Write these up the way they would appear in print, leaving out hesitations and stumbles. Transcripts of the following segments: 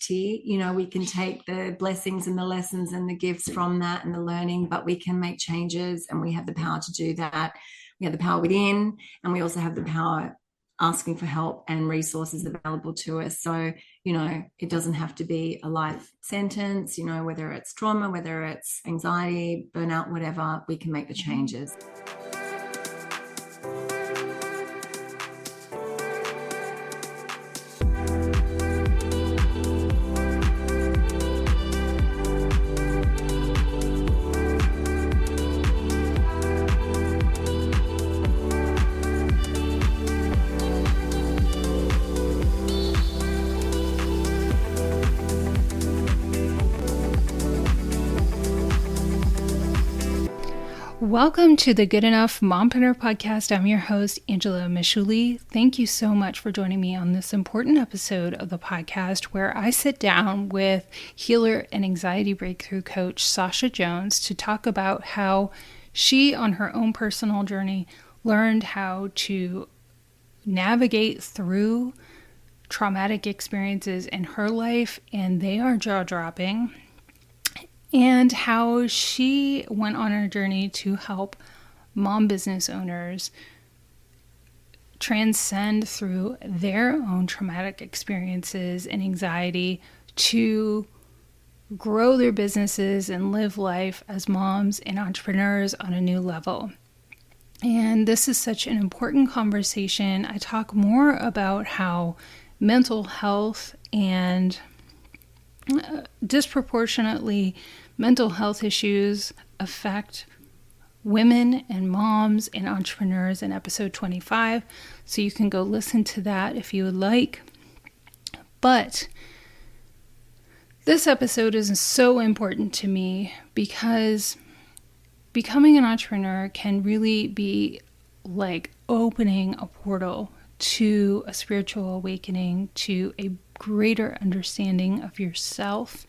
identity. We can take the blessings and the lessons and the gifts from that and the learning, but we can make changes, and we have the power to do that. We have the power within, and we also have the power asking for help and resources available to us. So, it doesn't have to be a life sentence, whether it's trauma, whether it's anxiety, burnout, whatever, we can make the changes. Welcome to the Good Enough Mompreneur Podcast. I'm your host, Angela Mishuli. Thank you so much for joining me on this important episode of the podcast where I sit down with healer and anxiety breakthrough coach Sacha Jones to talk about how she, on her own personal journey, learned how to navigate through traumatic experiences in her life, and they are jaw-dropping. And how she went on her journey to help mom business owners transcend through their own traumatic experiences and anxiety to grow their businesses and live life as moms and entrepreneurs on a new level. And this is such an important conversation. I talk more about how mental health and disproportionately mental health issues affect women and moms and entrepreneurs in episode 25. So you can go listen to that if you would like. But this episode is so important to me because becoming an entrepreneur can really be like opening a portal to a spiritual awakening, to a greater understanding of yourself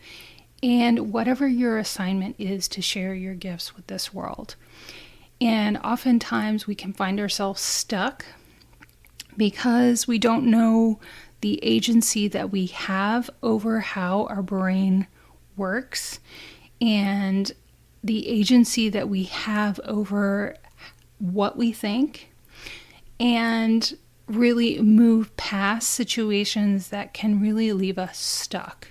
and whatever your assignment is to share your gifts with this world. And oftentimes we can find ourselves stuck because we don't know the agency that we have over how our brain works and the agency that we have over what we think, and really move past situations that can really leave us stuck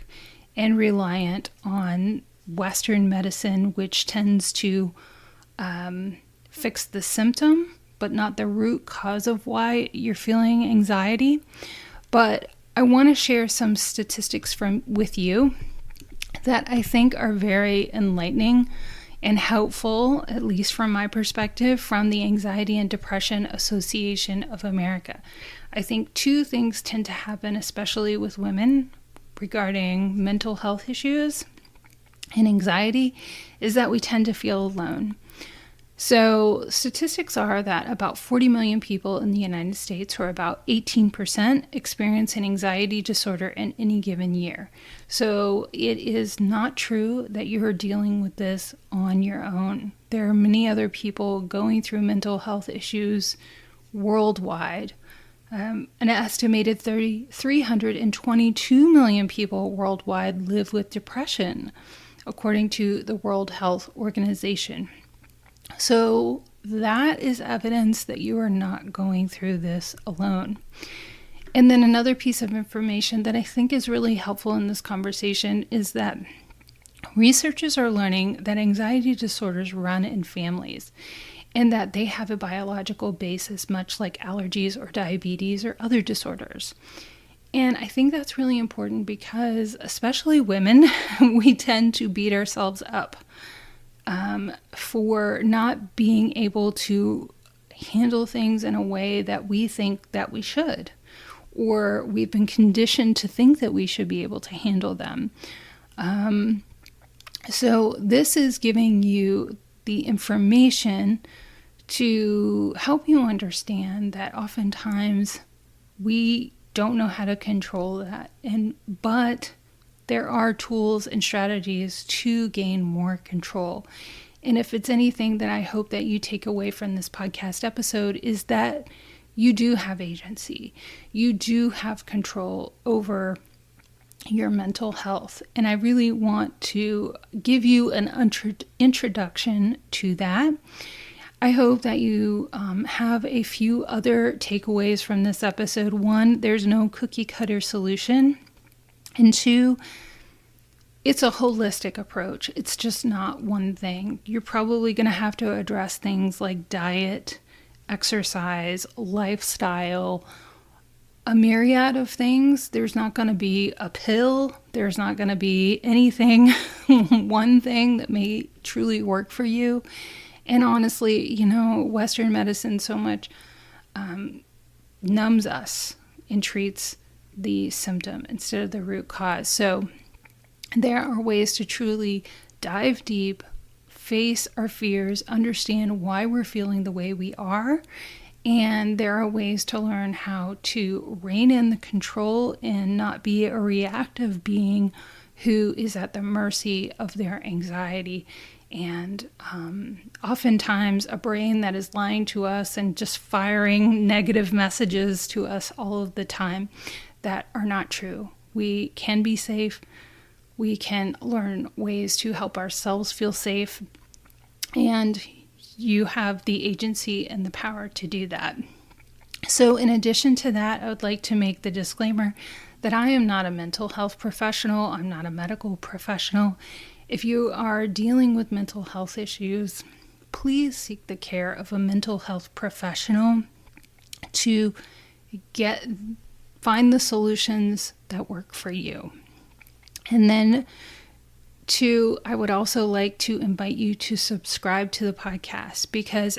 and reliant on Western medicine, which tends to fix the symptom, but not the root cause of why you're feeling anxiety. But I want to share some statistics with you that I think are very enlightening and helpful, at least from my perspective, from the Anxiety and Depression Association of America. I think two things tend to happen, especially with women, regarding mental health issues and anxiety, is that we tend to feel alone. So statistics are that about 40 million people in the United States, or about 18%, experience an anxiety disorder in any given year. So it is not true that you are dealing with this on your own. There are many other people going through mental health issues worldwide. An estimated 322 million people worldwide live with depression, according to the World Health Organization. So that is evidence that you are not going through this alone. And then another piece of information that I think is really helpful in this conversation is that researchers are learning that anxiety disorders run in families, and that they have a biological basis, much like allergies or diabetes or other disorders. And I think that's really important because, especially women, we tend to beat ourselves up for not being able to handle things in a way that we think that we should, or we've been conditioned to think that we should be able to handle them. So this is giving you the information to help you understand that oftentimes we don't know how to control that, but there are tools and strategies to gain more control. And if it's anything that I hope that you take away from this podcast episode is that you do have agency. You do have control over your mental health. And I really want to give you an introduction to that. I hope that you have a few other takeaways from this episode. One, there's no cookie cutter solution. And two, it's a holistic approach. It's just not one thing. You're probably going to have to address things like diet, exercise, lifestyle, a myriad of things. There's not going to be a pill. There's not going to be anything, one thing that may truly work for you. And honestly, Western medicine so much numbs us and treats the symptom instead of the root cause. So there are ways to truly dive deep, face our fears, understand why we're feeling the way we are. And there are ways to learn how to rein in the control and not be a reactive being who is at the mercy of their anxiety. And oftentimes a brain that is lying to us and just firing negative messages to us all of the time that are not true. We can be safe. We can learn ways to help ourselves feel safe. And you have the agency and the power to do that. So in addition to that, I would like to make the disclaimer that I am not a mental health professional. I'm not a medical professional. If you are dealing with mental health issues, please seek the care of a mental health professional to find the solutions that work for you. And then I would also like to invite you to subscribe to the podcast, because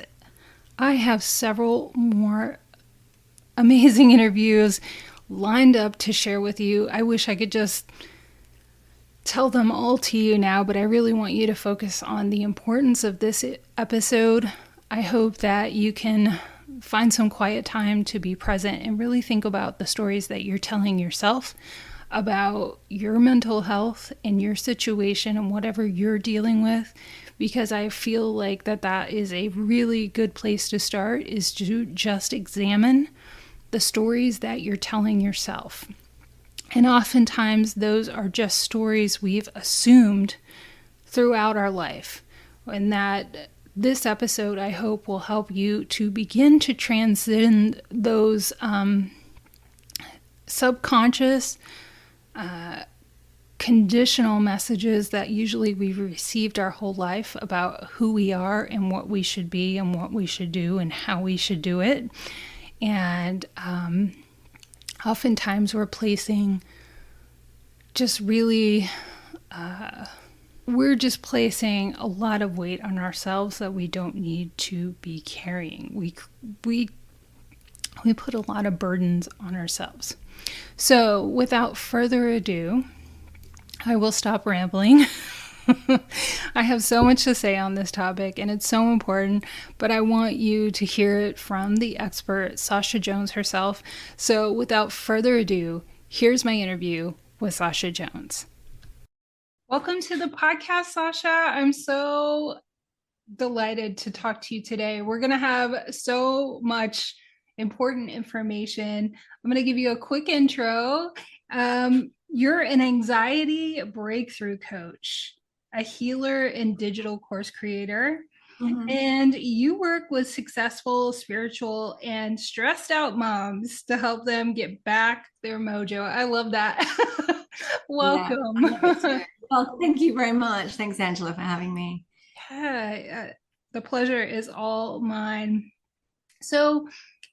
I have several more amazing interviews lined up to share with you. I wish I could just tell them all to you now, but I really want you to focus on the importance of this episode. I hope that you can find some quiet time to be present and really think about the stories that you're telling yourself about your mental health and your situation and whatever you're dealing with, because I feel like that is a really good place to start, is to just examine the stories that you're telling yourself. And oftentimes those are just stories we've assumed throughout our life. And that this episode, I hope, will help you to begin to transcend those subconscious conditional messages that usually we've received our whole life about who we are and what we should be and what we should do and how we should do it. And oftentimes we're placing we're just placing a lot of weight on ourselves that we don't need to be carrying. We put a lot of burdens on ourselves. So without further ado, I will stop rambling. I have so much to say on this topic, and it's so important, but I want you to hear it from the expert, Sacha Jones herself. So without further ado, here's my interview with Sacha Jones. Welcome to the podcast, Sacha. I'm so delighted to talk to you today. We're going to have so much important information. I'm going to give you a quick intro. You're an anxiety breakthrough coach, a healer and digital course creator, and you work with successful, spiritual, and stressed out moms to help them get back their mojo. I love that. Welcome. Yeah, well, thank you very much. Thanks, Angela, for having me. Yeah, the pleasure is all mine. So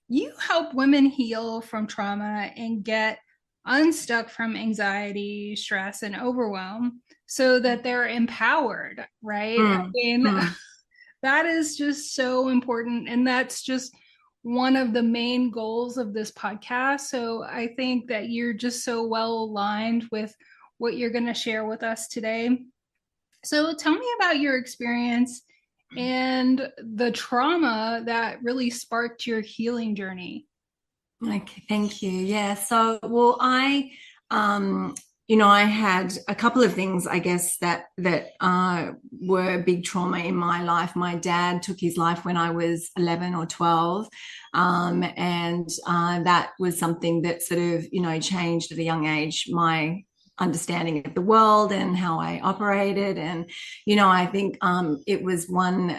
you help women heal from trauma and get unstuck from anxiety, stress, and overwhelm so that they're empowered, right? I mean, that is just so important. And that's just one of the main goals of this podcast. So I think that you're just so well aligned with what you're going to share with us today. So tell me about your experience and the trauma that really sparked your healing journey. Okay, thank you. Yeah. So, well, I had a couple of things, I guess, that were big trauma in my life. My dad took his life when I was 11 or 12. And that was something that sort of, changed at a young age, my understanding of the world and how I operated. And, I think it was one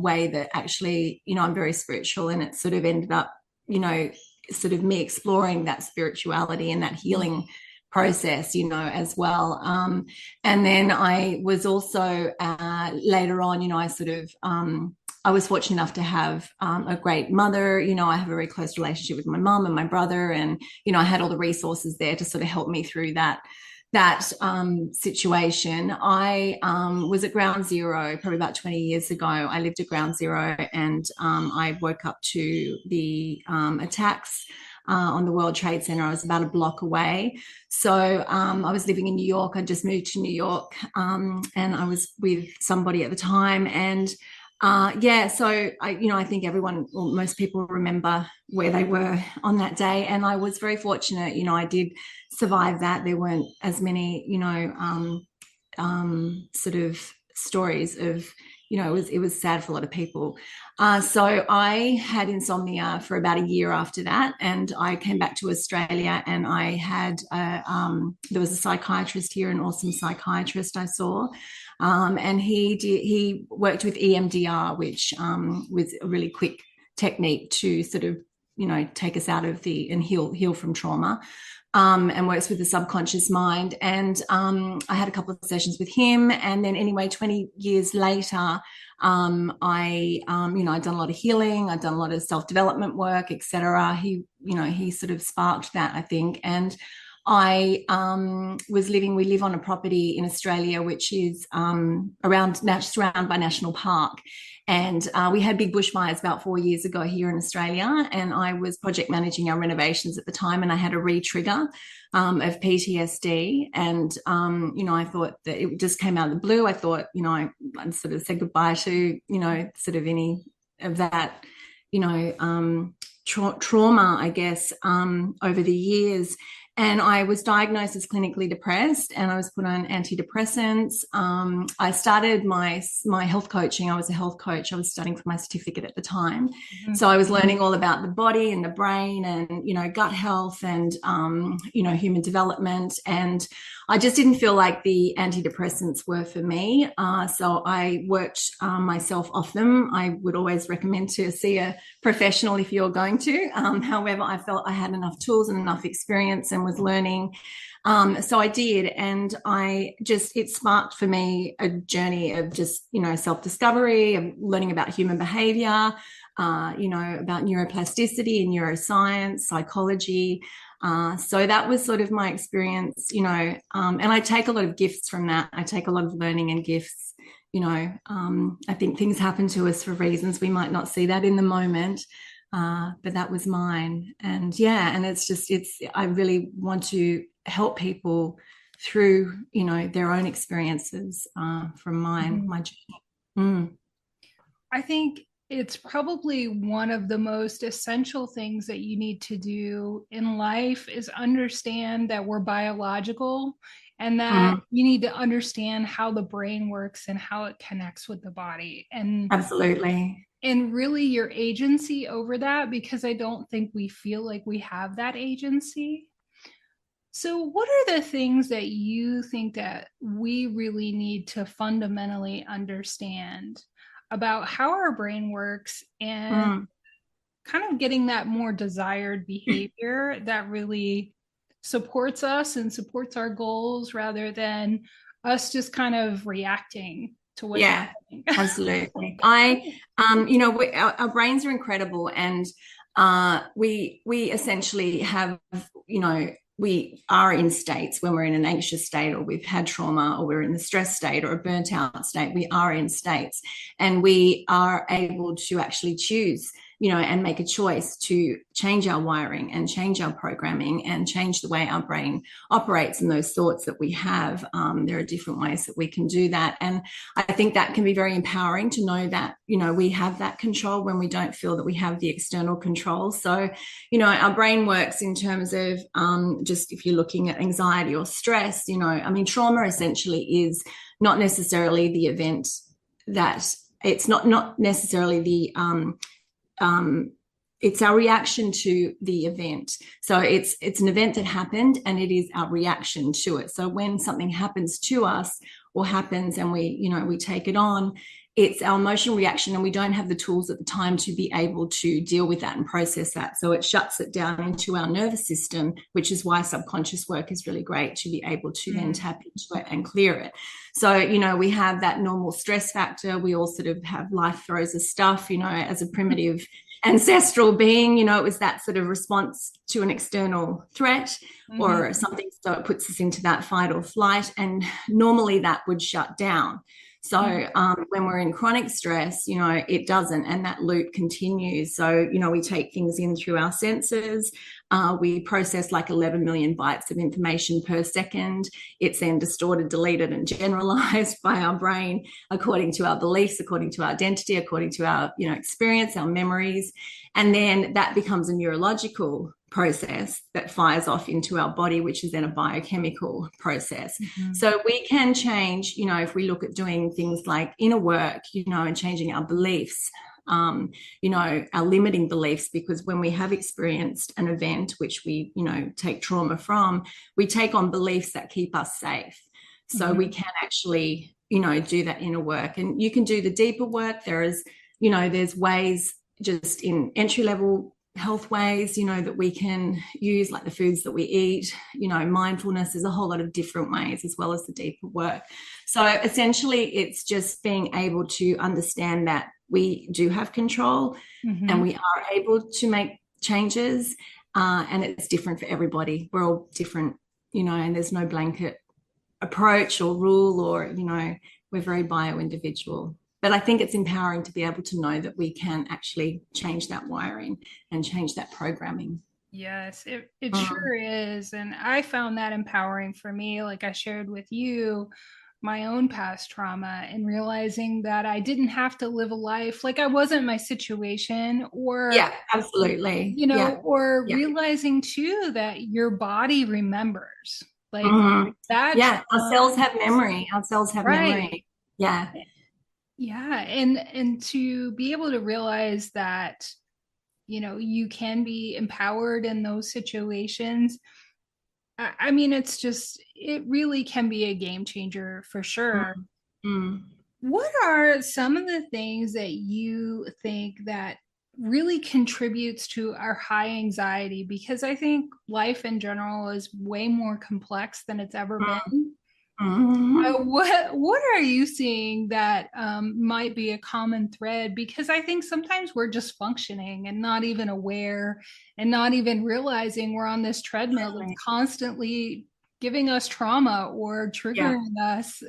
way that actually, I'm very spiritual, and it sort of ended up, sort of me exploring that spirituality and that healing process, as well. And then I was also later on, I sort of, I was fortunate enough to have a great mother. I have a very close relationship with my mum and my brother, and, I had all the resources there to sort of help me through that situation. I was at ground zero probably about 20 years ago. I lived at ground zero, and I woke up to the attacks on the World Trade Center. I was about a block away. So I was living in New York. I just moved to New York, and I was with somebody at the time. And so I think everyone, or most people, remember where they were on that day. And I was very fortunate. I did survive that. There weren't as many, sort of stories of, it was sad for a lot of people. So I had insomnia for about a year after that, and I came back to Australia, and I had there was a psychiatrist here, an awesome psychiatrist I saw, and he worked with EMDR, which was a really quick technique to sort of take us out of and heal from trauma. And works with the subconscious mind. And I had a couple of sessions with him. And then anyway, 20 years later, I'd done a lot of healing. I'd done a lot of self-development work, etc. He sort of sparked that, I think. And we live on a property in Australia, which is surrounded by national park. And we had big bushfires about 4 years ago here in Australia, and I was project managing our renovations at the time, and I had a re-trigger of PTSD. And, I thought that it just came out of the blue. I thought, I'd sort of said goodbye to, sort of any of that, trauma, I guess, over the years. And I was diagnosed as clinically depressed, and I was put on antidepressants. I started my health coaching. I was a health coach. I was studying for my certificate at the time. Mm-hmm. So I was learning all about the body and the brain and, gut health and, human development. And I just didn't feel like the antidepressants were for me. So I worked myself off them. I would always recommend to see a professional if you're going to. However, I felt I had enough tools and enough experience and was learning. So I did. And it sparked for me a journey of just, self-discovery, of learning about human behavior, about neuroplasticity and neuroscience, psychology. So that was sort of my experience, and I take a lot of gifts from that. I take a lot of learning and gifts, I think things happen to us for reasons. We might not see that in the moment, but that was mine. And I really want to help people through, their own experiences from mine, my journey. I think it's probably one of the most essential things that you need to do in life is understand that we're biological, and that you need to understand how the brain works and how it connects with the body. And absolutely. And really your agency over that, because I don't think we feel like we have that agency. So what are the things that you think that we really need to fundamentally understand about how our brain works, and kind of getting that more desired behavior that really supports us and supports our goals, rather than us just kind of reacting to what's happening? Absolutely. Our brains are incredible, and we essentially have, we are in states when we're in an anxious state, or we've had trauma, or we're in the stress state or a burnt out state. We are in states, and we are able to actually choose, and make a choice to change our wiring and change our programming and change the way our brain operates and those thoughts that we have. There are different ways that we can do that. And I think that can be very empowering to know that, we have that control when we don't feel that we have the external control. So, our brain works in terms of just if you're looking at anxiety or stress, trauma essentially is not necessarily the event that it's not necessarily the it's our reaction to the event. So it's an event that happened, and it is our reaction to it. So when something happens to us or happens and we take it on, it's our emotional reaction, and we don't have the tools at the time to be able to deal with that and process that. So it shuts it down into our nervous system, which is why subconscious work is really great, to be able to then tap into it and clear it. So, we have that normal stress factor. We all sort of have life throws us stuff, as a primitive ancestral being, it was that sort of response to an external threat or something. So it puts us into that fight or flight. And normally that would shut down. So when we're in chronic stress, it doesn't, and that loop continues. So, we take things in through our senses. We process like 11 million bytes of information per second. It's then distorted, deleted, and generalized by our brain according to our beliefs, according to our identity, according to our, experience, our memories. And then that becomes a neurological process that fires off into our body, which is then a biochemical process. So we can change, if we look at doing things like inner work, and changing our beliefs, our limiting beliefs, because when we have experienced an event, which we, take trauma from, we take on beliefs that keep us safe. So we can actually, do that inner work, and you can do the deeper work. There's ways just in entry level health ways, that we can use, like the foods that we eat, mindfulness. There's a whole lot of different ways, as well as the deeper work. So essentially it's just being able to understand that we do have control and we are able to make changes, and it's different for everybody. We're all different, and there's no blanket approach or rule, or, we're very bio-individual. But I think it's empowering to be able to know that we can actually change that wiring and change that programming. Yes, it sure is. And I found that empowering for me. Like I shared with you my own past trauma, and realizing that I didn't have to live a life like I wasn't my situation, or absolutely, or realizing too that your body remembers, like that. Yeah, our cells have memory. Yeah. And to be able to realize that, you can be empowered in those situations. I mean, it really can be a game changer for sure. What are some of the things that you think that really contributes to our high anxiety? Because I think life in general is way more complex than it's ever been. What are you seeing that might be a common thread? Because I think sometimes we're just functioning and not even aware, and not even realizing we're on this treadmill that's constantly giving us trauma or triggering us.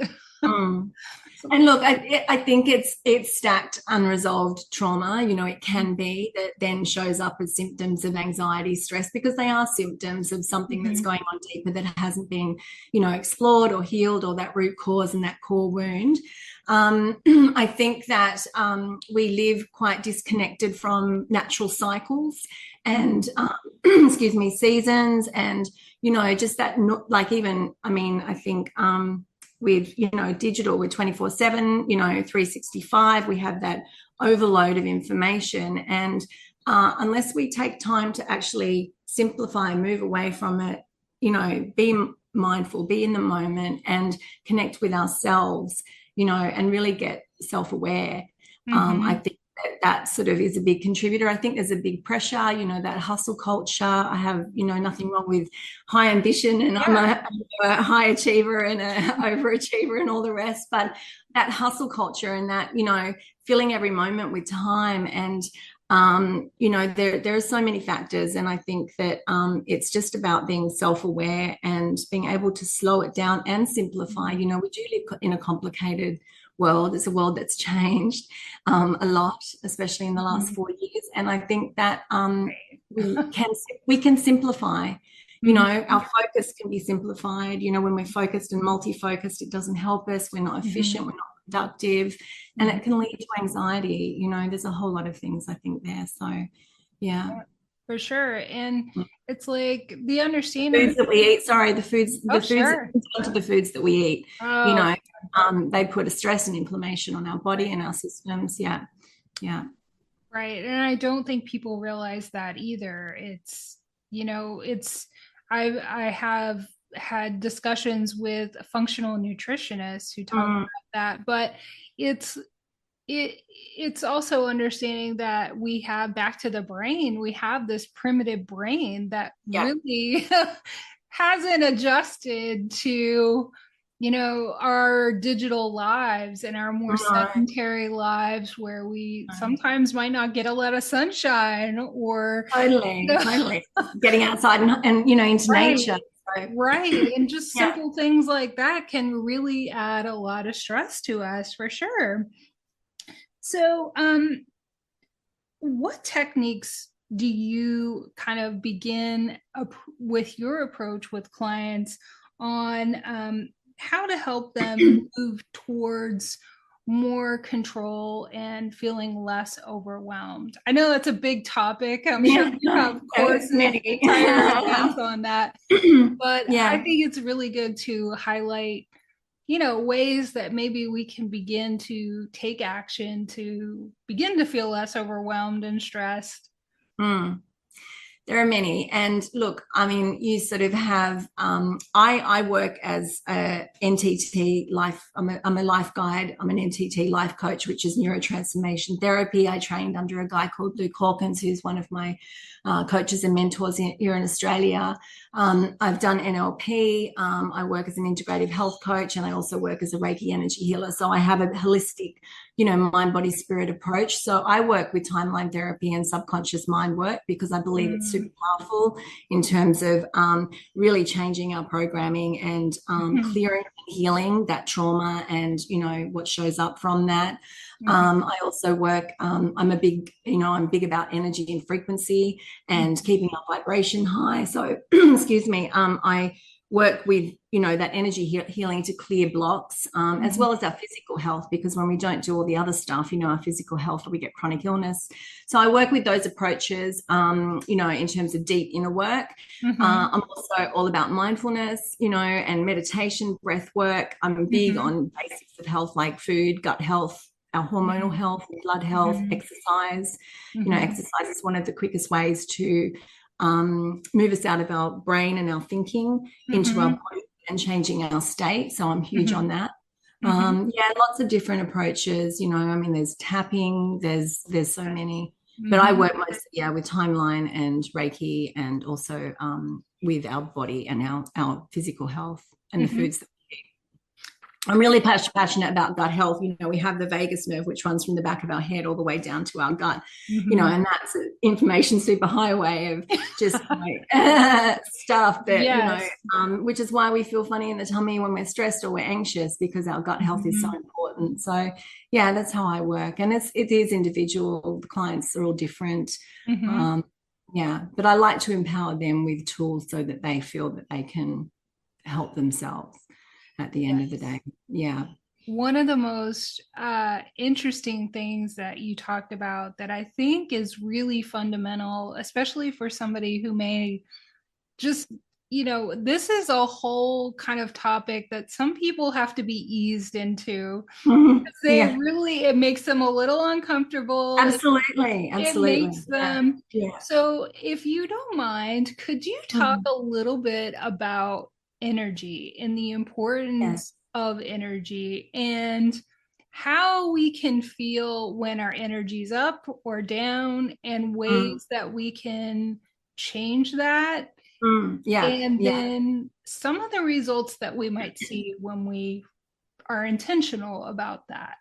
And look, I think it's stacked unresolved trauma. It can be that then shows up as symptoms of anxiety, stress, because they are symptoms of something that's going on deeper that hasn't been, explored or healed, or that root cause and that core wound. I think that we live quite disconnected from natural cycles and, seasons, and, just that, like, even, I think, with, digital, with 24/7, 365, we have that overload of information. And unless we take time to actually simplify, move away from it, be mindful, be in the moment, and connect with ourselves, and really get self-aware, I think that sort of is a big contributor. I think there's a big pressure, that hustle culture. I have, nothing wrong with high ambition, and I'm a high achiever and an overachiever and all the rest, but that hustle culture and that, filling every moment with time, and there are so many factors. And I think that it's just about being self-aware and being able to slow it down and simplify. We do live in a complicated world. It's a world that's changed a lot, especially in the last 4 years. And I think that we can simplify. Our focus can be simplified. When we're focused and multi-focused, it doesn't help us. We're not efficient. We're not productive, and it can lead to anxiety. There's a whole lot of things, I think, there. So, yeah. For sure. And it's like the understanding foods that we eat. Sorry, the foods that we eat. They put a stress and inflammation on our body and our systems. Yeah. Right. And I don't think people realize that either. I have had discussions with functional nutritionists who talk about that, but it's it's also understanding that we have, back to the brain, we have this primitive brain that Yeah. really hasn't adjusted to, our digital lives and our more sedentary lives, where we sometimes might not get a lot of sunshine, or Totally getting outside and into right, nature. So, right, and just yeah. simple things like that can really add a lot of stress to us, for sure. So, what techniques do you kind of begin with your approach with clients on how to help them move towards more control and feeling less overwhelmed? I know that's a big topic. I'm sure you have courses, entire events on that, but Yeah. I think it's really good to highlight ways that maybe we can begin to take action to begin to feel less overwhelmed and stressed. There are many. And look, I mean, you sort of have, I work as a NTT life, I'm a life guide. I'm an NTT life coach, which is neurotransformation therapy. I trained under a guy called Luke Hawkins, who's one of my coaches and mentors here in Australia. I've done NLP. I work as an integrative health coach, and I also work as a Reiki energy healer. So I have a holistic, mind, body, spirit approach. So I work with timeline therapy and subconscious mind work because I believe it's super powerful in terms of really changing our programming and clearing and healing that trauma and, what shows up from that. I also work, I'm big about energy and frequency and keeping our vibration high. So, excuse me, I work with, that energy healing to clear blocks, as well as our physical health, because when we don't do all the other stuff, our physical health, we get chronic illness. So I work with those approaches, in terms of deep inner work. I'm also all about mindfulness, and meditation, breath work. I'm big on basics of health, like food, gut health, our hormonal health, blood health, exercise. Exercise is one of the quickest ways to move us out of our brain and our thinking into our body and changing our state. So I'm huge on that. Lots of different approaches. There's tapping, there's so many. But I work mostly, with timeline and Reiki, and also with our body and our physical health and the foods that we eat. I'm really passionate about gut health. We have the vagus nerve, which runs from the back of our head all the way down to our gut, and that's an information superhighway of just stuff that, which is why we feel funny in the tummy when we're stressed or we're anxious, because our gut health is so important. So, that's how I work. And it is individual. The clients are all different. But I like to empower them with tools so that they feel that they can help themselves at the end of the day. One of the most interesting things that you talked about that I think is really fundamental, especially for somebody who may just, this is a whole kind of topic that some people have to be eased into. It makes them a little uncomfortable. Absolutely. It makes them. So if you don't mind, could you talk a little bit about energy and the importance of energy and how we can feel when our energy's up or down, and ways that we can change that? Then some of the results that we might see when we are intentional about that.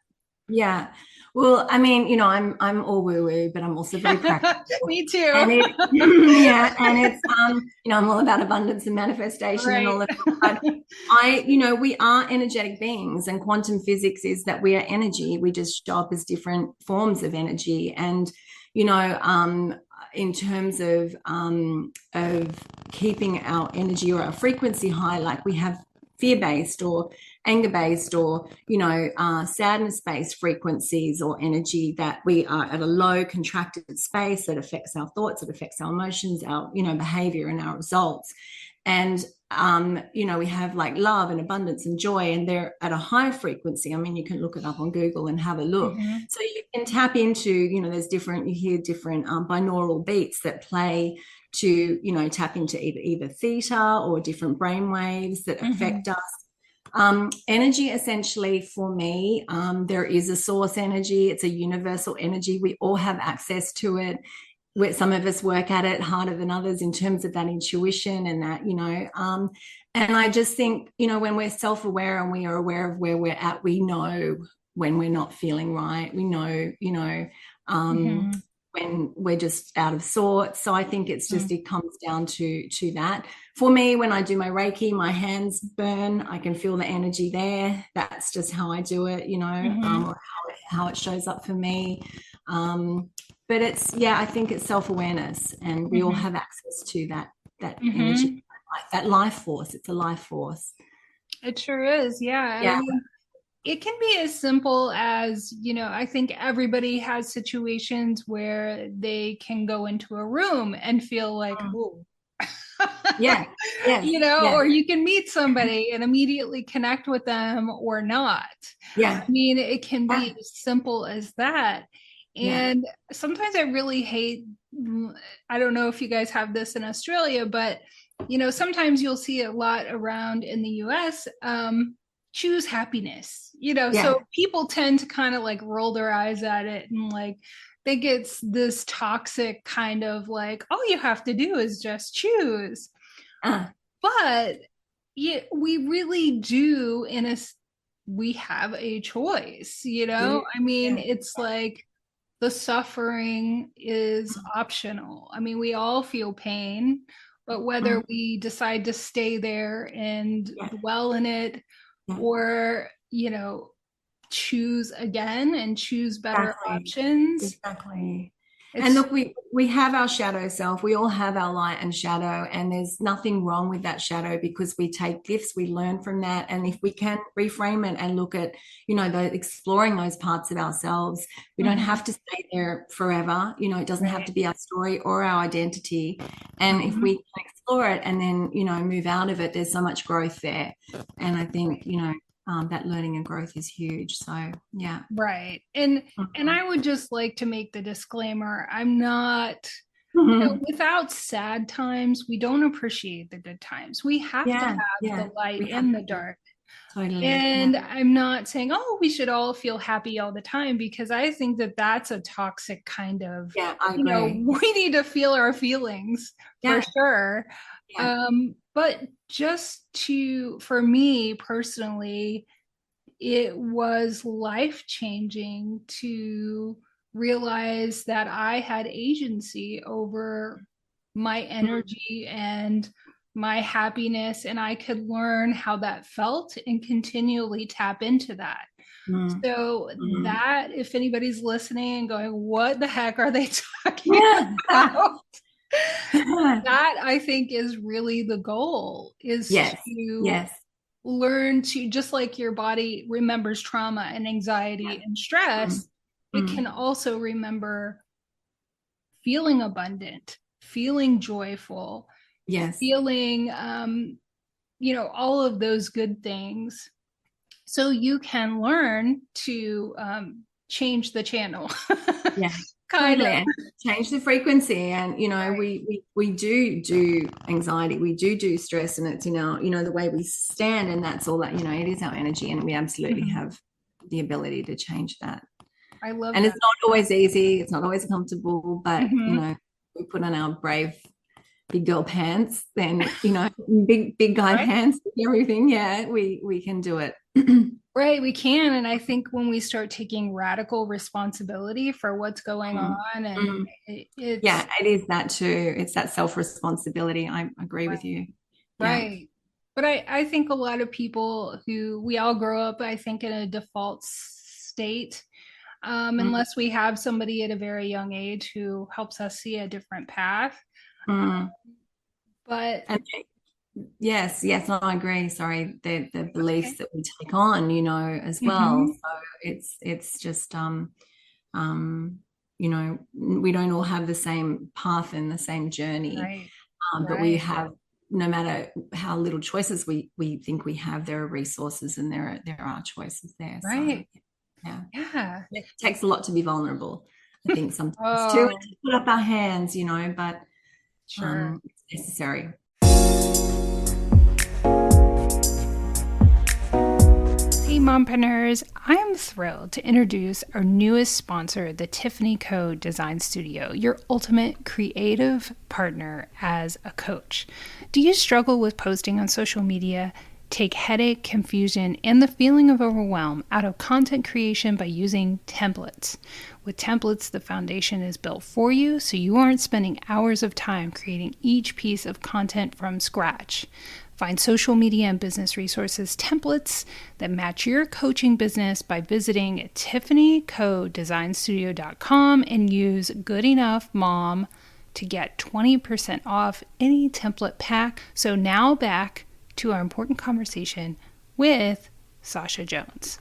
Well, I'm all woo-woo, but I'm also very practical. Me too. And it's I'm all about abundance and manifestation and all of that. But we are energetic beings, and quantum physics is that we are energy. We just show up as different forms of energy. And in terms of keeping our energy or our frequency high, like we have fear-based or anger-based or, sadness-based frequencies or energy, that we are at a low contracted space that affects our thoughts, that affects our emotions, our, behavior and our results. And we have like love and abundance and joy, and they're at a high frequency. I mean, you can look it up on Google and have a look. Mm-hmm. So you can tap into, there's different, you hear different binaural beats that play to, tap into either theta or different brain waves that affect us. Energy, essentially, for me, there is a source energy. It's a universal energy. We all have access to it. Where some of us work at it harder than others in terms of that intuition and that, and I just think, when we're self-aware and we are aware of where we're at, we know when we're not feeling right. We know, when we're just out of sorts. So I think it's just, it comes down to that. For me, when I do my Reiki, my hands burn. I can feel the energy there. That's just how I do it, or how it shows up for me. But I think it's self-awareness, and we all have access to that energy, that life force. It's a life force. It sure is. Yeah. I mean, it can be as simple as, I think everybody has situations where they can go into a room and feel like, ooh. Or you can meet somebody and immediately connect with them or not. I mean, it can be as simple as that. And sometimes I really hate, I don't know if you guys have this in Australia, but, sometimes you'll see a lot around in the US, choose happiness, so people tend to kind of like roll their eyes at it and like think it's this toxic kind of like, all you have to do is just choose. But we really do we have a choice, I mean, it's like, the suffering is optional. I mean, we all feel pain, but whether we decide to stay there and dwell in it or, choose again and choose better options. Exactly. And look, we have our shadow self. We all have our light and shadow, and there's nothing wrong with that shadow because we take gifts, we learn from that. And if we can reframe it and look at, exploring those parts of ourselves, we don't have to stay there forever. It doesn't have to be our story or our identity. And if we can explore it and then, move out of it, there's so much growth there. And I think, that learning and growth is huge. So yeah. Right. And I would just like to make the disclaimer, I'm not, without sad times, we don't appreciate the good times. We have to have the light and the dark. Totally. And I'm not saying, we should all feel happy all the time, because I think that that's a toxic kind of, I agree. We need to feel our feelings for sure. But for me personally, it was life-changing to realize that I had agency over my energy and my happiness, and I could learn how that felt and continually tap into that. So that, if anybody's listening and going, what the heck are they talking about? That, I think, is really the goal, is to learn to, just like your body remembers trauma and anxiety and stress, it can also remember feeling abundant, feeling joyful, feeling, all of those good things. So you can learn to change the channel. Kind of change the frequency. And we do anxiety, we do stress, and it's in our the way we stand, and that's all that it is our energy, and we absolutely have the ability to change that. I love and that. It's not always easy, it's not always comfortable, but we put on our brave big girl pants, then big guy pants, everything. We can do it. Right, we can. And I think when we start taking radical responsibility for what's going on, and it is that too. It's that self-responsibility. I agree with you. Right. But I think a lot of people we all grow up, I think, in a default state, unless we have somebody at a very young age who helps us see a different path. Yes, no, I agree. Sorry, the beliefs that we take on, as well. So it's just we don't all have the same path and the same journey, but we have no matter how little choices we think we have, there are resources and there are choices there. Right. So yeah. Yeah. It takes a lot to be vulnerable, I think, sometimes too, Oh, and to put up our hands, but sure. it's necessary. Hey, mompreneurs, I am thrilled to introduce our newest sponsor, the Tiffany Co. Design Studio, your ultimate creative partner as a coach. Do you struggle with posting on social media? Take headache, confusion, and the feeling of overwhelm out of content creation by using templates. With templates, the foundation is built for you, so you aren't spending hours of time creating each piece of content from scratch. Find social media and business resources templates that match your coaching business by visiting tiffanycodesignstudio.com and use Good Enough Mom to get 20% off any template pack. So now back to our important conversation with Sacha Jones.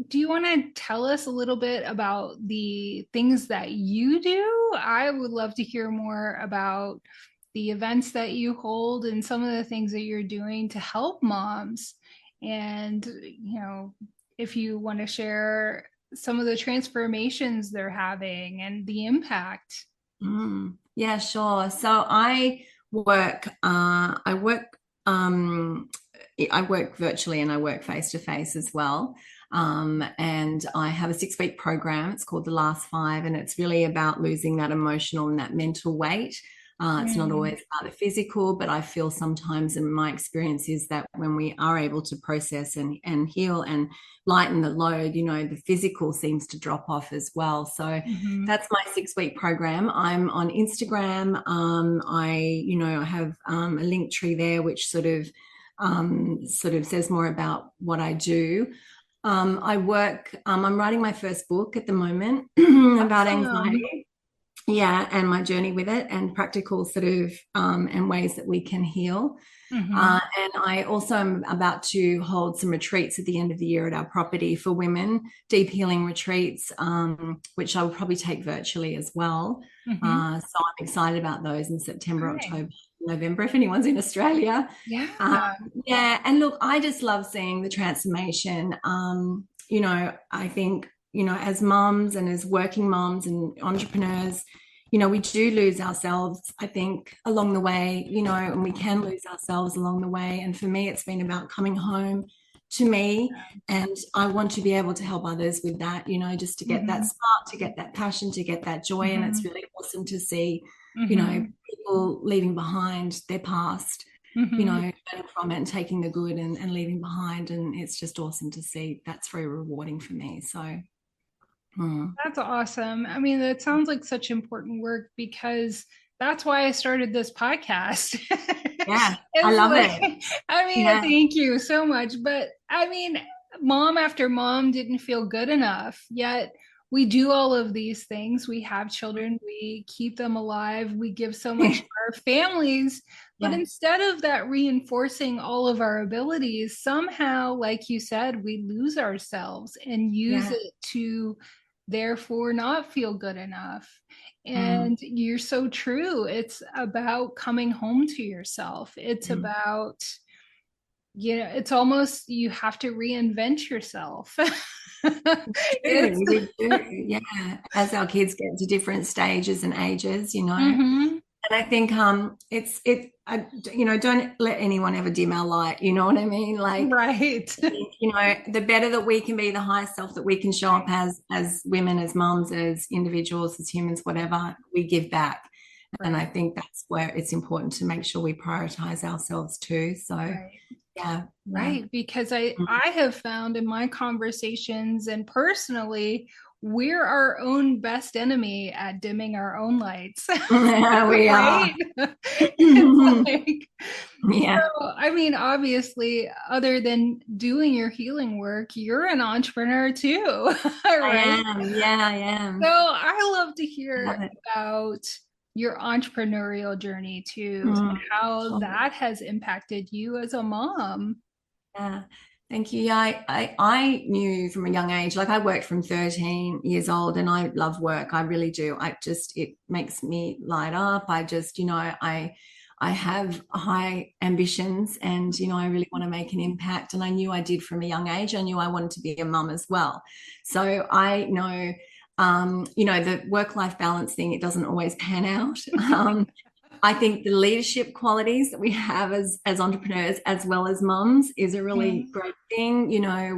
Do you want to tell us a little bit about the things that you do? I would love to hear more about the events that you hold and some of the things that you're doing to help moms. And, if you want to share some of the transformations they're having and the impact. Yeah, sure. So I work virtually and I work face to face as well. And I have a 6-week program. It's called The Last 5, and it's really about losing that emotional and that mental weight. It's not always about the physical, but I feel sometimes, in my experience, is that when we are able to process and heal and lighten the load, the physical seems to drop off as well. So that's my 6-week program. I'm on Instagram. I have a link tree there, which sort of says more about what I do. I work, I'm writing my first book at the moment about anxiety. Yeah, and my journey with it and practical and ways that we can heal. And I also am about to hold some retreats at the end of the year at our property for women, deep healing retreats, which I will probably take virtually as well. So I'm excited about those in September, October, November, if anyone's in Australia. Yeah. And look, I just love seeing the transformation. I think, as mums and as working moms and entrepreneurs, we do lose ourselves, I think, along the way, and we can lose ourselves along the way. And for me, it's been about coming home to me, and I want to be able to help others with that, just to get that spark, to get that passion, to get that joy. And it's really awesome to see, people leaving behind their past, learning from it and taking the good and leaving behind. And it's just awesome to see. That's very rewarding for me. So that's awesome. I mean, that sounds like such important work, because that's why I started this podcast. Yeah, I love it. Thank you so much. But mom after mom didn't feel good enough, yet we do all of these things. We have children, we keep them alive, we give so much to our families. But instead of that reinforcing all of our abilities, somehow, like you said, we lose ourselves and use it to therefore not feel good enough. And you're so true. It's about coming home to yourself. It's about, it's almost, you have to reinvent yourself. We do. Yeah. As our kids get to different stages and ages, and I think don't let anyone ever dim our light. You know what I mean? Like, right. The better that we can be, the higher self that we can show up as women, as moms, as individuals, as humans, whatever, we give back. Right. And I think that's where it's important to make sure we prioritize ourselves too. So right. Because I have found in my conversations and personally, we're our own best enemy at dimming our own lights. Yeah, we are. So, obviously, other than doing your healing work, you're an entrepreneur too, right? I am. So I love to hear about your entrepreneurial journey too, and how that has impacted you as a mom. Yeah. Thank you. Yeah, I knew from a young age, like I worked from 13 years old and I love work. I really do. It makes me light up. I have high ambitions and, I really want to make an impact. And I knew I did from a young age. I knew I wanted to be a mum as well. So I know, the work-life balance thing, it doesn't always pan out. I think the leadership qualities that we have as entrepreneurs, as well as mums, is a really great thing.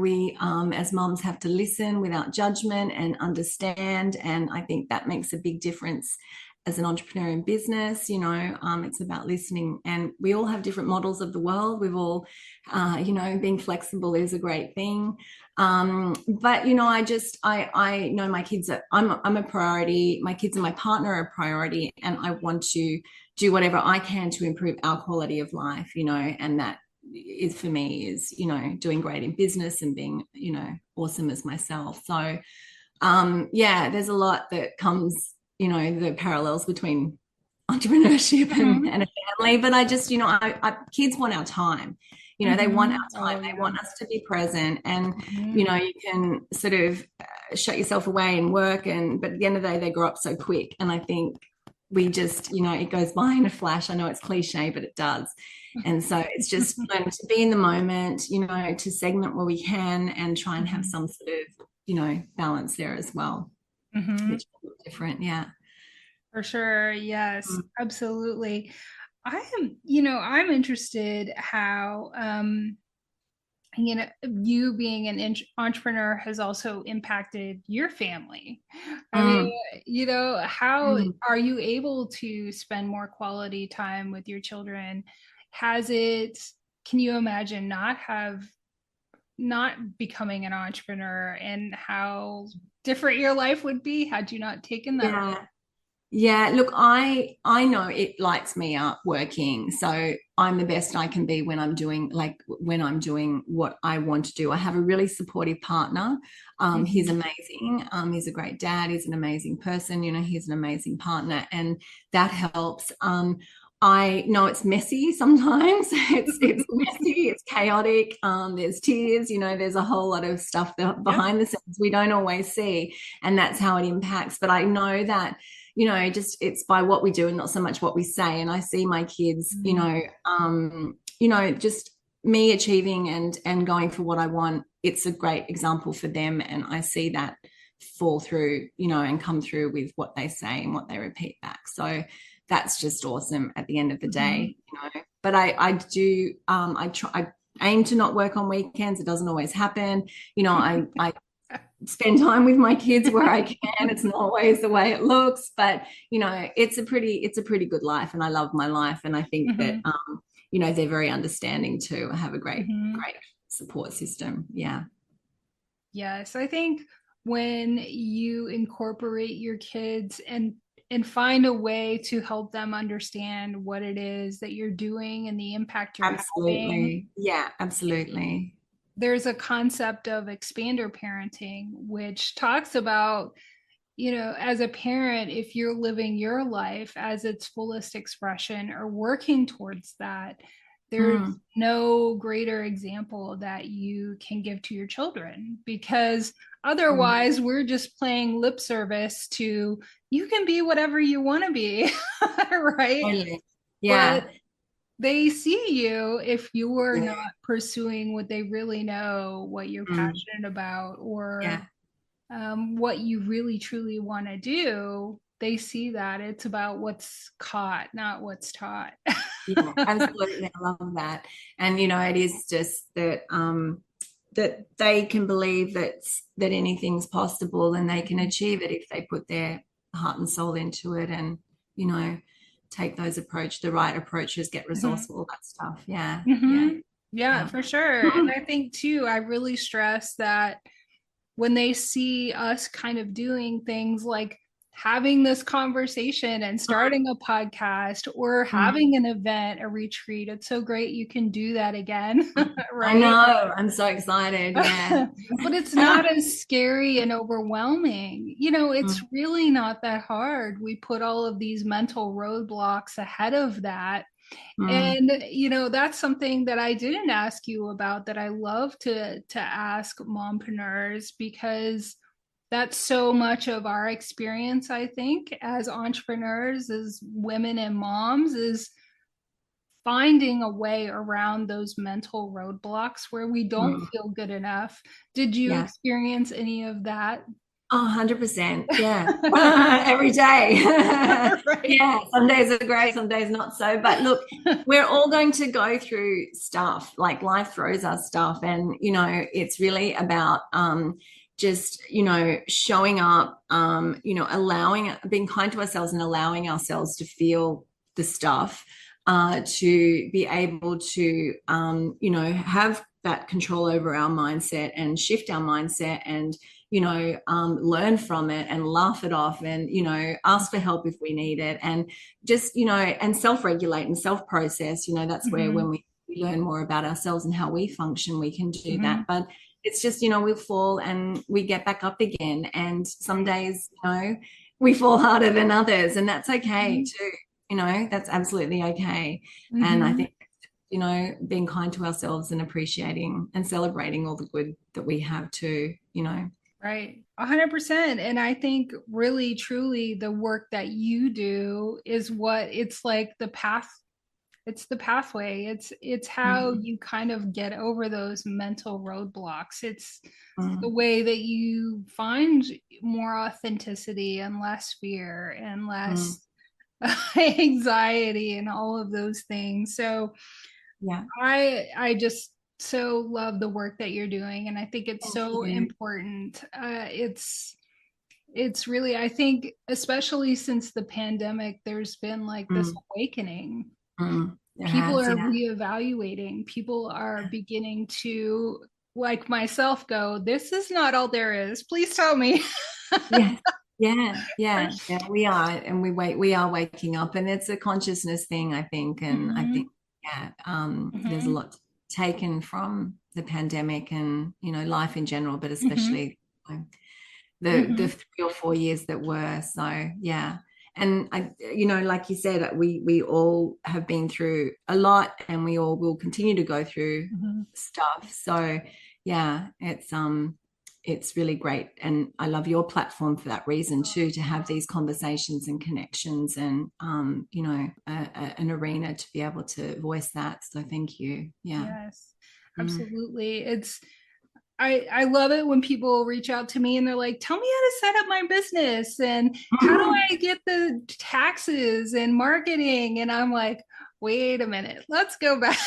We as mums have to listen without judgment and understand, and I think that makes a big difference as an entrepreneur in business. It's about listening, and we all have different models of the world. We've all, being flexible is a great thing. But I know my kids I'm a priority. My kids and my partner are a priority, and I want to do whatever I can to improve our quality of life, and that is for me is, doing great in business and being, awesome as myself. So, there's a lot that comes, the parallels between entrepreneurship and a family, but I just, kids want our time. They want our time. They want us to be present, and you can sort of shut yourself away and work, but at the end of the day, they grow up so quick, and I think we just, it goes by in a flash. I know it's cliche, but it does. And so it's just learning to be in the moment, to segment where we can and try and have some sort of, balance there as well, which is different. Yeah. For sure. Yes, absolutely. I'm interested how, you being an entrepreneur has also impacted your family. I mean, how are you able to spend more quality time with your children? Can you imagine not becoming an entrepreneur, and how different your life would be had you not taken that road? Yeah, look, I know it lights me up working. So I'm the best I can be when I'm doing what I want to do. I have a really supportive partner. He's amazing. He's a great dad. He's an amazing person. He's an amazing partner, and that helps. I know it's messy sometimes. It's messy, it's chaotic. There's tears, there's a whole lot of stuff behind the scenes we don't always see, and that's how it impacts. But I know that, just it's by what we do and not so much what we say. And I see my kids, just me achieving and going for what I want. It's a great example for them, and I see that fall through, and come through with what they say and what they repeat back. So that's just awesome at the end of the day, But I aim to not work on weekends. It doesn't always happen. I spend time with my kids where I can. It's not always the way it looks, but it's a pretty good life, and I love my life. And I think that they're very understanding too. I have a great support system. Yeah. Yes, I think when you incorporate your kids and find a way to help them understand what it is that you're doing and the impact you're having. Yeah, absolutely. There's a concept of expander parenting, which talks about, as a parent, if you're living your life as its fullest expression or working towards that, there's no greater example that you can give to your children, because otherwise we're just playing lip service to, you can be whatever you want to be, right? Yeah. But they see you if you are not pursuing what they really know, what you're passionate about, or what you really truly want to do. They see that it's about what's caught, not what's taught. Yeah, absolutely. I love that. And it is just that that they can believe that anything's possible and they can achieve it if they put their heart and soul into it, and take the right approaches, get resourceful, that stuff. Yeah, for sure. And I think too, I really stress that when they see us kind of doing things like having this conversation and starting a podcast or having an event, a retreat, it's so great you can do that again. Right? I know. I'm so excited. Yeah. But it's not as scary and overwhelming. It's really not that hard. We put all of these mental roadblocks ahead of that. Mm. And that's something that I didn't ask you about that I love to ask mompreneurs, because that's so much of our experience, I think, as entrepreneurs, as women and moms, is finding a way around those mental roadblocks where we don't Mm. feel good enough. Did you Yeah. experience any of that? Oh, 100%. Yeah. Every day. Right. Yeah. Some days are great, some days not so. But look, we're all going to go through stuff. Like life throws us stuff. And, it's really about just, showing up, allowing, being kind to ourselves and allowing ourselves to feel the stuff, to be able to, have that control over our mindset and shift our mindset and, learn from it and laugh it off and, ask for help if we need it, and just, and self-regulate and self-process. That's where when we learn more about ourselves and how we function, we can do that. But it's just, we fall and we get back up again. And some days, we fall harder than others, and that's okay too. That's absolutely okay. And I think, being kind to ourselves and appreciating and celebrating all the good that we have too. Right. 100%. And I think really, truly the work that you do is what it's like the path. It's the pathway. It's how you kind of get over those mental roadblocks. It's the way that you find more authenticity and less fear and less anxiety and all of those things. So Yeah. I just so love the work that you're doing, and I think it's Thank so you. important. It's really, I think, especially since the pandemic, there's been like this awakening. There People has, are yeah. reevaluating. People are beginning to, like myself, go, "This is not all there is. Please tell me." Yeah. Yeah, we are, and we are waking up, and it's a consciousness thing, I think. And I think, yeah, there's a lot taken from the pandemic and, life in general, but especially the 3 or 4 years that were. So yeah. And I, like you said, we all have been through a lot, and we all will continue to go through stuff. So yeah, it's really great, and I love your platform for that reason too, to have these conversations and connections, and an arena to be able to voice that. So thank you. Yeah. Yes, absolutely. I love it when people reach out to me and they're like, "Tell me how to set up my business and how do I get the taxes and marketing?" And I'm like, "Wait a minute, let's go back."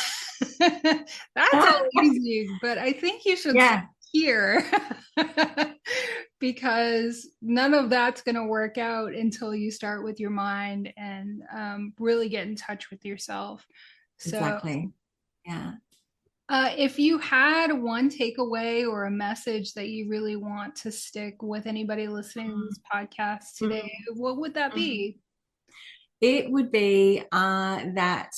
That's all easy, but I think you should start Yeah. here because none of that's going to work out until you start with your mind and really get in touch with yourself. So Exactly. Yeah. if you had one takeaway or a message that you really want to stick with anybody listening to this podcast today, what would that be? It would be that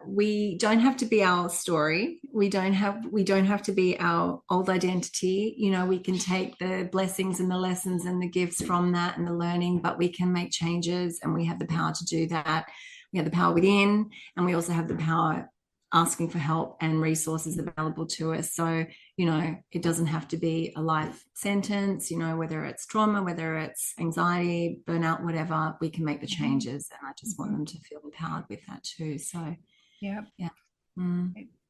we don't have to be our story. We don't have to be our old identity. We can take the blessings and the lessons and the gifts from that and the learning, but we can make changes, and we have the power to do that. We have the power within, and we also have the power asking for help and resources available to us. So, it doesn't have to be a life sentence, whether it's trauma, whether it's anxiety, burnout, whatever, we can make the changes. And I just want them to feel empowered with that too. So, Yeah. yeah.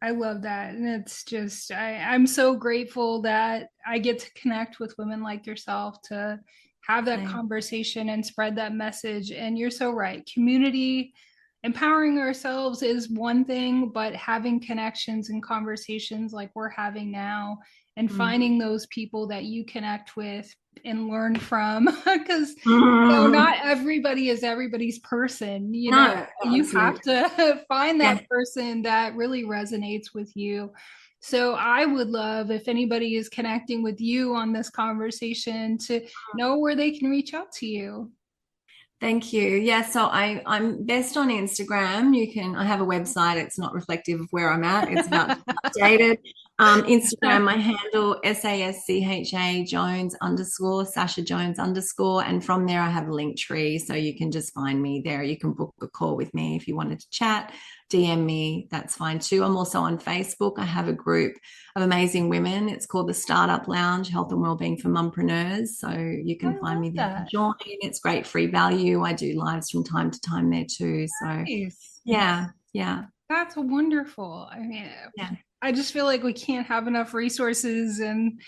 I love that. And it's just, I'm so grateful that I get to connect with women like yourself to have that conversation and spread that message. And you're so right. Community, empowering ourselves is one thing, but having connections and conversations like we're having now and finding those people that you connect with and learn from, because not everybody is everybody's person. You have to find that person that really resonates with you. So I would love, if anybody is connecting with you on this conversation, to know where they can reach out to you. Thank you. Yeah, so I'm best on Instagram. I have a website. It's not reflective of where I'm at. It's about updated. Instagram, my handle, SASCHA Jones _ Sacha Jones _. And from there, I have a link tree. So you can just find me there. You can book a call with me if you wanted to chat, DM me. That's fine too. I'm also on Facebook. I have a group of amazing women. It's called the Startup Lounge, Health and Wellbeing for Mompreneurs. So you can find me there to join. It's great free value. I do lives from time to time there too. So nice. Yeah. That's wonderful. I mean, I just feel like we can't have enough resources, and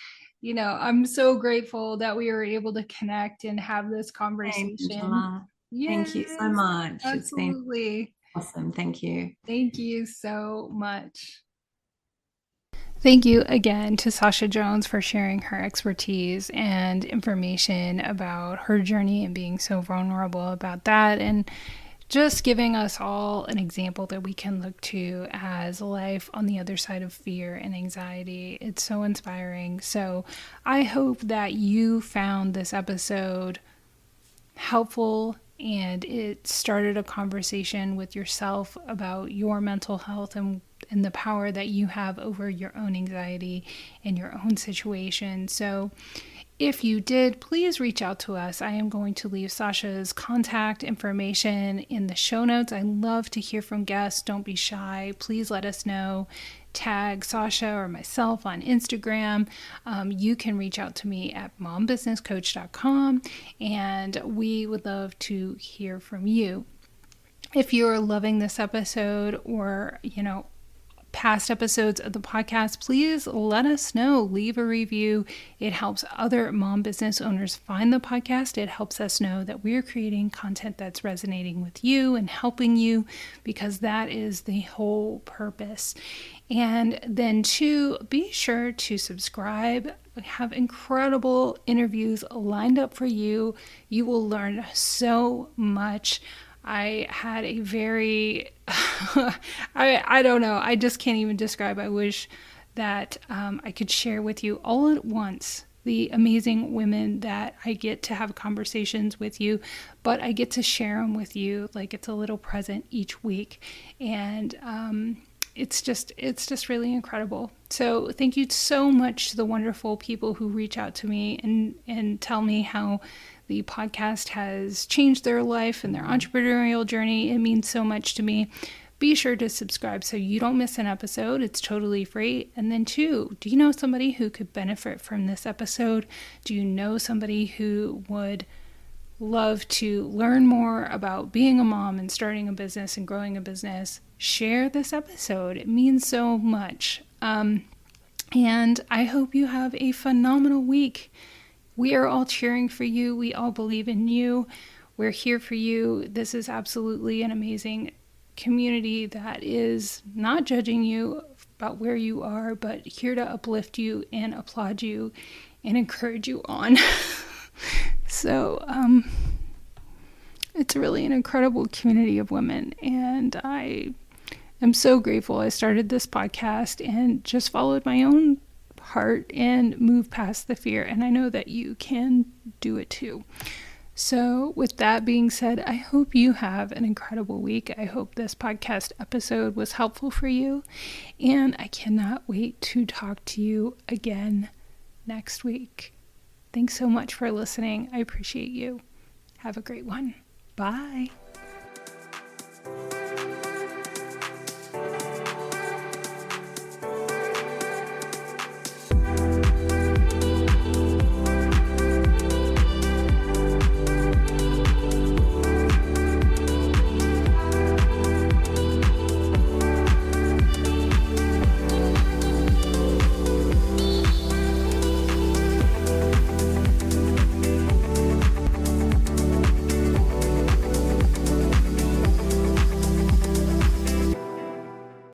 I'm so grateful that we were able to connect and have this conversation. Thank you so much. Absolutely. It's been awesome. Thank you. Thank you so much. Thank you again to Sacha Jones for sharing her expertise and information about her journey and being so vulnerable about that, and just giving us all an example that we can look to as life on the other side of fear and anxiety. It's so inspiring. So I hope that you found this episode helpful and it started a conversation with yourself about your mental health and the power that you have over your own anxiety and your own situation. So if you did, please reach out to us. I am going to leave Sacha's contact information in the show notes. I love to hear from guests. Don't be shy. Please let us know. Tag Sacha or myself on Instagram. You can reach out to me at mombusinesscoach.com, and we would love to hear from you. If you're loving this episode or, past episodes of the podcast, please let us know. Leave a review. It helps other mom business owners find the podcast. It helps us know that we're creating content that's resonating with you and helping you, because that is the whole purpose. And then 2, be sure to subscribe. We have incredible interviews lined up for you. You will learn so much. I had a very, I don't know, I just can't even describe. I wish that I could share with you all at once the amazing women that I get to have conversations with you, but I get to share them with you like it's a little present each week. And it's just really incredible. So thank you so much to the wonderful people who reach out to me and tell me how the podcast has changed their life and their entrepreneurial journey. It means so much to me. Be sure to subscribe so you don't miss an episode. It's totally free. And then 2, do you know somebody who could benefit from this episode? Do you know somebody who would love to learn more about being a mom and starting a business and growing a business? Share this episode. It means so much. And I hope you have a phenomenal week. We are all cheering for you. We all believe in you. We're here for you. This is absolutely an amazing community that is not judging you about where you are, but here to uplift you and applaud you and encourage you on. So, it's really an incredible community of women, and I am so grateful I started this podcast and just followed my own heart and move past the fear. And I know that you can do it too. So with that being said, I hope you have an incredible week. I hope this podcast episode was helpful for you. And I cannot wait to talk to you again next week. Thanks so much for listening. I appreciate you. Have a great one. Bye.